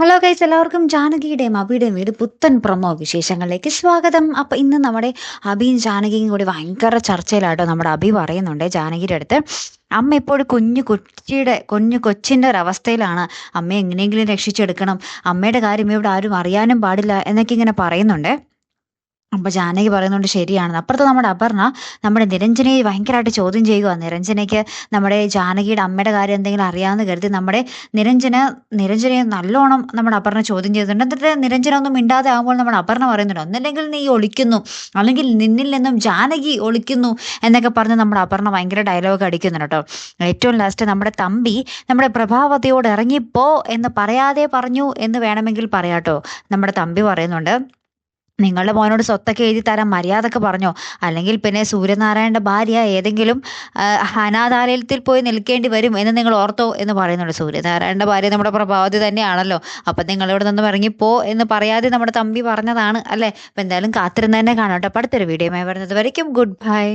Hello guys, എല്ലാവർക്കും ജാനകിയുടെയും അബിയുടെയും വീട് പുത്തൻ പ്രൊമോ വിശേഷങ്ങളിലേക്ക് സ്വാഗതം. അപ്പം ഇന്ന് നമ്മുടെ അബിയും ജാനകിയും കൂടി ഭയങ്കര ചർച്ചയിലാട്ടോ. നമ്മുടെ അബി പറയുന്നുണ്ട് ജാനകിയുടെ അടുത്ത്, അമ്മ ഇപ്പോഴും കുഞ്ഞു കൊച്ചിൻ്റെ ഒരവസ്ഥയിലാണ്, അമ്മയെ എങ്ങനെയെങ്കിലും രക്ഷിച്ചെടുക്കണം, അമ്മയുടെ കാര്യം ഇവിടെ ആരും അറിയാനും പാടില്ല എന്നൊക്കെ ഇങ്ങനെ പറയുന്നുണ്ട്. അപ്പൊ ജാനകി പറയുന്നുണ്ട് ശരിയാണെന്ന്. അപ്പുറത്ത് നമ്മുടെ അപർണ നമ്മുടെ നിരഞ്ജനയെ ഭയങ്കരമായിട്ട് ചോദ്യം ചെയ്യുക. നിരഞ്ജനയ്ക്ക് നമ്മുടെ ജാനകിയുടെ അമ്മയുടെ കാര്യം എന്തെങ്കിലും അറിയാമെന്ന് കരുതി നമ്മുടെ നിരഞ്ജനയെ നല്ലോണം നമ്മുടെ അപർണ ചോദ്യം ചെയ്തിട്ടുണ്ട്. എന്നിട്ട് നിരഞ്ജന ഒന്നും മിണ്ടാതെ ആകുമ്പോൾ നമ്മുടെ അപർണ പറയുന്നുണ്ട്, ഒന്നല്ലെങ്കിൽ നീ ഒളിക്കുന്നു, അല്ലെങ്കിൽ നിന്നിൽ നിന്നും ജാനകി ഒളിക്കുന്നു എന്നൊക്കെ പറഞ്ഞ് നമ്മുടെ അപർണ ഭയങ്കര ഡയലോഗ് അടിക്കുന്നുണ്ട് കേട്ടോ. ഏറ്റവും ലാസ്റ്റ് നമ്മുടെ തമ്പി നമ്മുടെ പ്രഭാവതിയോട് ഇറങ്ങിപ്പോ എന്ന് പറയാതെ പറഞ്ഞു എന്ന് വേണമെങ്കിൽ പറയാട്ടോ. നമ്മുടെ തമ്പി പറയുന്നുണ്ട്, നിങ്ങളുടെ മോനോട് സ്വത്തൊക്കെ എഴുതി തരാൻ മര്യാദക്ക് പറഞ്ഞോ, അല്ലെങ്കിൽ പിന്നെ സൂര്യനാരായണന്റെ ഭാര്യ ഏതെങ്കിലും അനാഥാലയത്തിൽ പോയി നിൽക്കേണ്ടി വരും എന്ന് നിങ്ങൾ ഓർത്തോ എന്ന് പറയുന്നുണ്ട്. സൂര്യനാരായണന്റെ ഭാര്യ നമ്മുടെ പ്രഭാവതി തന്നെയാണല്ലോ, അപ്പം നിങ്ങൾ ഇവിടെ നിന്നും ഇറങ്ങിപ്പോ എന്ന് പറയാതെ നമ്മുടെ തമ്പി പറഞ്ഞതാണ് അല്ലേ. അപ്പം എന്തായാലും കാത്തിരുന്ന് തന്നെ കാണാം കേട്ടോ. അടുത്തൊരു വീഡിയോയുമായി വരുന്നത് വരയ്ക്കും ഗുഡ് ബൈ.